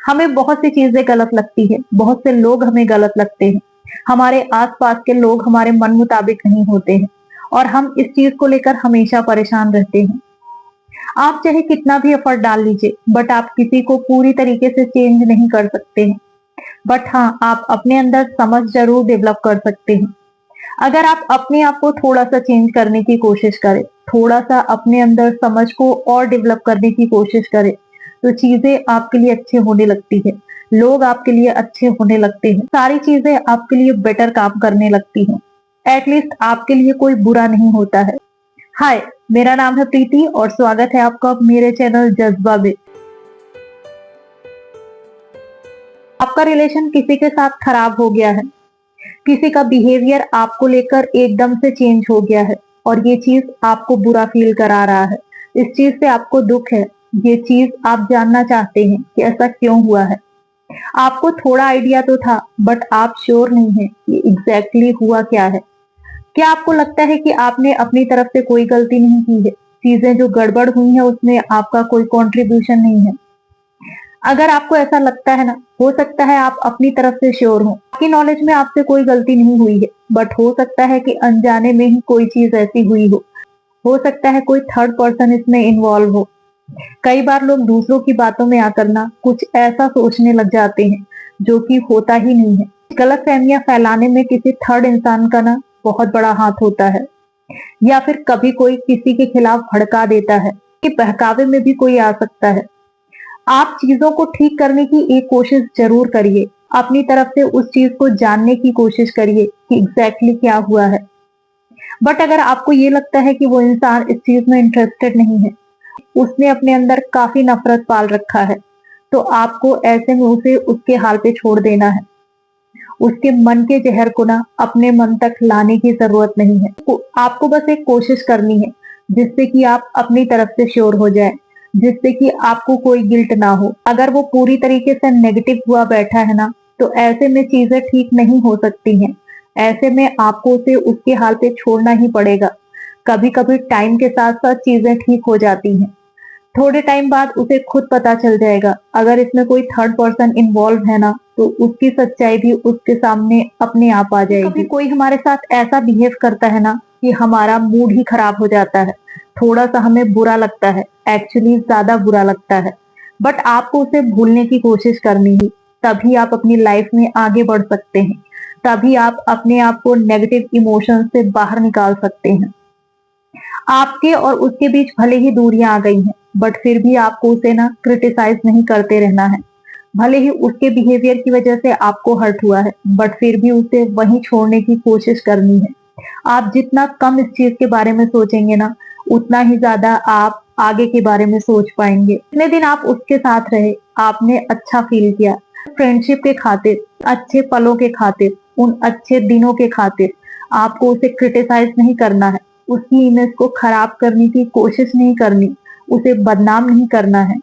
हमें बहुत सी चीजें गलत लगती है, बहुत से लोग हमें गलत लगते हैं, हमारे आसपास के लोग हमारे मन मुताबिक नहीं होते हैं और हम इस चीज को लेकर हमेशा परेशान रहते हैं। आप चाहे कितना भी एफर्ट डाल लीजिए, बट आप किसी को पूरी तरीके से चेंज नहीं कर सकते हैं। बट हाँ, आप अपने अंदर समझ जरूर डेवलप कर सकते हैं। अगर आप अपने आप को थोड़ा सा चेंज करने की कोशिश करें, थोड़ा सा अपने अंदर समझ को और डेवलप करने की कोशिश करें, तो चीजें आपके लिए अच्छे होने लगती है, लोग आपके लिए अच्छे होने लगते हैं, सारी चीजें आपके लिए बेटर काम करने लगती हैं। एटलीस्ट आपके लिए कोई बुरा नहीं होता है। हाय, मेरा नाम है प्रीति और स्वागत है आपका मेरे चैनल जज्बा में। आपका रिलेशन किसी के साथ खराब हो गया है, किसी का बिहेवियर आपको लेकर एकदम से चेंज हो गया है और ये चीज आपको बुरा फील करा रहा है, इस चीज से आपको दुख है, ये चीज आप जानना चाहते हैं कि ऐसा क्यों हुआ है। आपको थोड़ा आइडिया तो था, बट आप श्योर नहीं है कि एग्जैक्टली हुआ क्या है। क्या आपको लगता है कि आपने अपनी तरफ से कोई गलती नहीं की है, चीजें जो गड़बड़ हुई है उसमें आपका कोई कंट्रीब्यूशन नहीं है? अगर आपको ऐसा लगता है ना, हो सकता है आप अपनी तरफ से श्योर हो, आपकी नॉलेज में आपसे कोई गलती नहीं हुई है, बट हो सकता है कि अनजाने में ही कोई चीज ऐसी हुई हो सकता है कोई थर्ड पर्सन इसमें इन्वॉल्व हो। कई बार लोग दूसरों की बातों में आकर ना कुछ ऐसा सोचने लग जाते हैं जो कि होता ही नहीं है। गलत फहमियां फैलाने में किसी थर्ड इंसान का ना बहुत बड़ा हाथ होता है, या फिर कभी कोई किसी के खिलाफ भड़का देता है कि बहकावे में भी कोई आ सकता है। आप चीजों को ठीक करने की एक कोशिश जरूर करिए, अपनी तरफ से उस चीज को जानने की कोशिश करिए कि एग्जैक्टली क्या हुआ है। बट अगर आपको ये लगता है कि वो इंसान इस चीज में इंटरेस्टेड नहीं है, उसने अपने अंदर काफी नफरत पाल रखा है, तो आपको ऐसे में उसे उसके हाल पे छोड़ देना है। उसके मन के जहर को ना अपने मन तक लाने की जरूरत नहीं है। आपको बस एक कोशिश करनी है जिससे कि आप अपनी तरफ से श्योर हो जाए, जिससे कि आपको कोई गिल्ट ना हो। अगर वो पूरी तरीके से नेगेटिव हुआ बैठा है ना, तो ऐसे में चीजें ठीक नहीं हो सकती हैं। ऐसे में आपको उसे उसके हाल पे छोड़ना ही पड़ेगा। कभी कभी टाइम के साथ साथ चीजें ठीक हो जाती हैं। थोड़े टाइम बाद उसे खुद पता चल जाएगा। अगर इसमें कोई थर्ड पर्सन इन्वॉल्व है ना, तो उसकी सच्चाई भी उसके सामने अपने आप आ जाएगी। कभी कोई हमारे साथ ऐसा बिहेव करता है ना कि हमारा मूड ही खराब हो जाता है, थोड़ा सा हमें बुरा लगता है, एक्चुअली ज्यादा बुरा लगता है, बट आपको उसे भूलने की कोशिश करनी है। तभी आप अपनी लाइफ में आगे बढ़ सकते हैं, तभी आप अपने आप को नेगेटिव इमोशन से बाहर निकाल सकते हैं। आपके और उसके बीच भले ही दूरियां आ गई हैं, बट फिर भी आपको उसे ना क्रिटिसाइज नहीं करते रहना है। भले ही उसके बिहेवियर की वजह से आपको हर्ट हुआ है, बट फिर भी उसे वहीं छोड़ने की कोशिश करनी है। आप जितना कम इस चीज के बारे में सोचेंगे ना, उतना ही ज्यादा आप आगे के बारे में सोच पाएंगे। इतने दिन आप उसके साथ रहे, आपने अच्छा फील किया, फ्रेंडशिप के खातिर, अच्छे पलों के खातिर, उन अच्छे दिनों के खातिर आपको उसे क्रिटिसाइज नहीं करना है, उसकी इमेज को खराब करने की कोशिश नहीं करनी, उसे बदनाम नहीं करना है।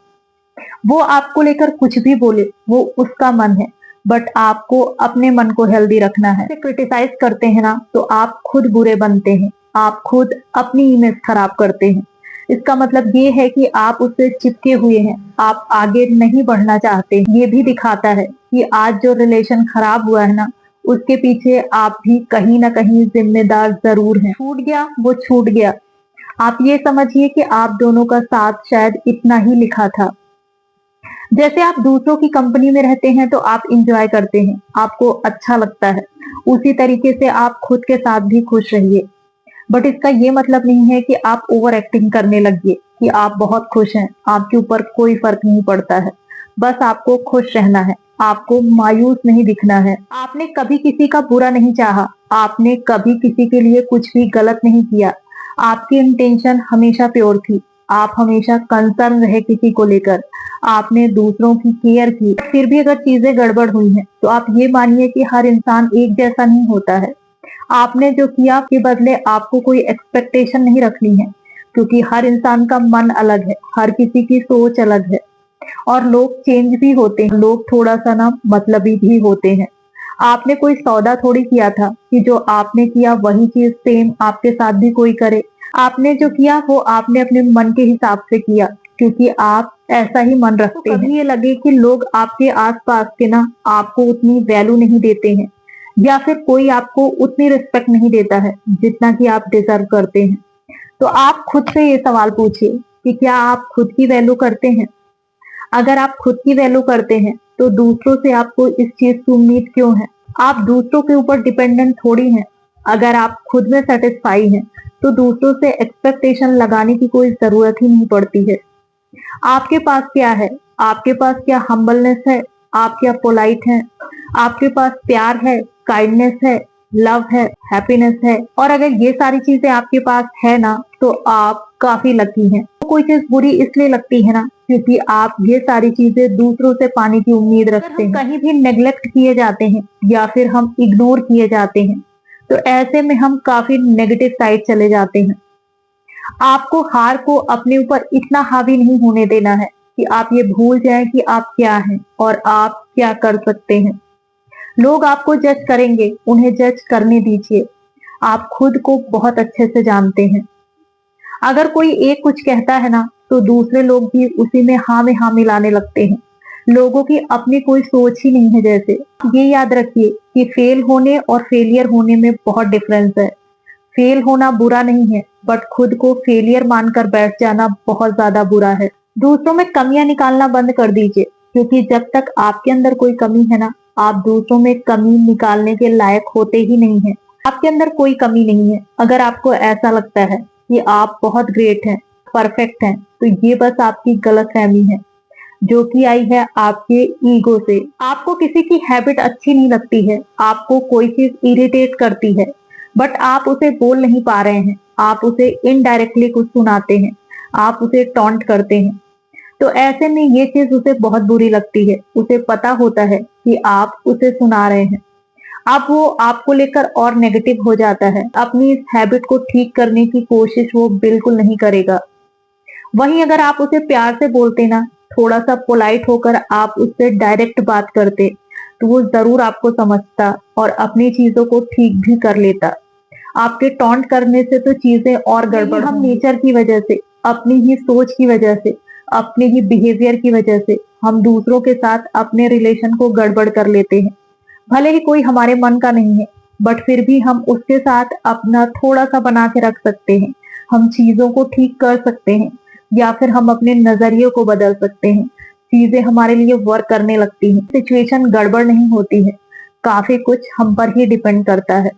वो आपको लेकर कुछ भी बोले, वो उसका मन है, बट आपको अपने मन को हेल्दी रखना है। क्रिटिसाइज करते हैं ना, तो आप खुद बुरे बनते हैं, आप खुद अपनी इमेज खराब करते हैं। इसका मतलब ये है कि आप उससे चिपके हुए हैं, आप आगे नहीं बढ़ना चाहते। ये भी दिखाता है कि आज जो रिलेशन खराब हुआ है ना, उसके पीछे आप भी कहीं ना कहीं जिम्मेदार जरूर हैं। छूट गया वो छूट गया। आप ये समझिए कि आप दोनों का साथ शायद इतना ही लिखा था। जैसे आप दूसरों की कंपनी में रहते हैं तो आप इंजॉय करते हैं, आपको अच्छा लगता है, उसी तरीके से आप खुद के साथ भी खुश रहिए। बट इसका ये मतलब नहीं है कि आप ओवर एक्टिंग करने लगिए कि आप बहुत खुश हैं, आपके ऊपर कोई फर्क नहीं पड़ता है। बस आपको खुश रहना है, आपको मायूस नहीं दिखना है। आपने कभी किसी का बुरा नहीं चाहा, आपने कभी किसी के लिए कुछ भी गलत नहीं किया। आपकी इंटेंशन हमेशा प्योर थी, आप हमेशा कंसर्न रहे किसी को लेकर, आपने दूसरों की केयर की। फिर भी अगर चीजें गड़बड़ हुई हैं, तो आप ये मानिए कि हर इंसान एक जैसा नहीं होता है। आपने जो किया के बदले आपको कोई एक्सपेक्टेशन नहीं रखनी है, क्योंकि हर इंसान का मन अलग है, हर किसी की सोच अलग है और लोग चेंज भी होते हैं, लोग थोड़ा सा ना मतलबी भी होते हैं। आपने कोई सौदा थोड़ी किया था कि जो आपने किया वही चीज सेम आपके साथ भी कोई करे। आपने जो किया वो आपने अपने मन के हिसाब से किया, क्योंकि आप ऐसा ही मन रखते हैं। कभी ये लगे कि लोग आपके आसपास के ना आपको उतनी वैल्यू नहीं देते हैं, या फिर कोई आपको उतनी रिस्पेक्ट नहीं देता है जितना कि आप डिजर्व करते हैं, तो आप खुद से ये सवाल पूछिए कि क्या आप खुद की वैल्यू करते हैं? अगर आप खुद की वैल्यू करते हैं तो दूसरों से आपको इस चीज की उम्मीद क्यों है? आप दूसरों के ऊपर डिपेंडेंट थोड़ी हैं। अगर आप खुद में सेटिस्फाई हैं तो दूसरों से एक्सपेक्टेशन लगाने की कोई जरूरत ही नहीं पड़ती है। आपके पास क्या है? आपके पास क्या हम्बलनेस है? आप क्या पोलाइट हैं? आपके पास प्यार है, काइंडनेस है, लव है, हैप्पीनेस है? और अगर ये सारी चीजें आपके पास है ना, तो आप काफी लकी हैं। तो कोई चीज बुरी इसलिए लगती है ना क्योंकि आप ये सारी चीजें दूसरों से पाने की उम्मीद रखते हैं। कहीं भी नेग्लेक्ट किए जाते हैं या फिर हम इग्नोर किए जाते हैं, तो ऐसे में हम काफी नेगेटिव साइड चले जाते हैं। आपको हार को अपने ऊपर इतना हावी नहीं होने देना है कि आप ये भूल जाएं कि आप क्या हैं और आप क्या कर सकते हैं। लोग आपको जज करेंगे, उन्हें जज करने दीजिए। आप खुद को बहुत अच्छे से जानते हैं। अगर कोई एक कुछ कहता है ना, तो दूसरे लोग भी उसी में हाँ मिलाने लगते हैं। लोगों की अपनी कोई सोच ही नहीं है जैसे। ये याद रखिए कि फेल होने और फेलियर होने में बहुत डिफरेंस है। फेल होना बुरा नहीं है, बट खुद को फेलियर मानकर बैठ जाना बहुत ज्यादा बुरा है। दूसरों में कमियां निकालना बंद कर दीजिए, क्योंकि जब तक आपके अंदर कोई कमी है ना, आप दूसरों में कमी निकालने के लायक होते ही नहीं है। आपके अंदर कोई कमी नहीं है। अगर आपको ऐसा लगता है कि आप बहुत ग्रेट हैं, परफेक्ट हैं, तो ये बस आपकी गलतफहमी है, जो कि आई है आपके ईगो से। आपको किसी की हैबिट अच्छी नहीं लगती है, आपको कोई चीज इरिटेट करती है, बट आप उसे बोल नहीं पा रहे हैं। आप उसे इनडायरेक्टली कुछ सुनाते हैं, आप उसे टॉन्ट करते हैं, तो ऐसे में ये चीज उसे बहुत बुरी लगती है। उसे पता होता है कि आप उसे सुना रहे हैं। अब वो आपको लेकर और नेगेटिव हो जाता है। अपनी इस हैबिट को ठीक करने की कोशिश वो बिल्कुल नहीं करेगा। वहीं अगर आप उसे प्यार से बोलते ना, थोड़ा सा पोलाइट होकर आप उससे डायरेक्ट बात करते, तो वो जरूर आपको समझता और अपनी चीजों को ठीक भी कर लेता। आपके टॉन्ट करने से तो चीजें और गड़बड़। हम नेचर की वजह से, अपनी ही सोच की वजह से, अपने ही बिहेवियर की वजह से हम दूसरों के साथ अपने रिलेशन को गड़बड़ कर लेते हैं। भले ही कोई हमारे मन का नहीं है, बट फिर भी हम उसके साथ अपना थोड़ा सा बना के रख सकते हैं। हम चीजों को ठीक कर सकते हैं, या फिर हम अपने नजरिए को बदल सकते हैं। चीजें हमारे लिए वर्क करने लगती हैं। सिचुएशन गड़बड़ नहीं होती है, काफी कुछ हम पर ही डिपेंड करता है।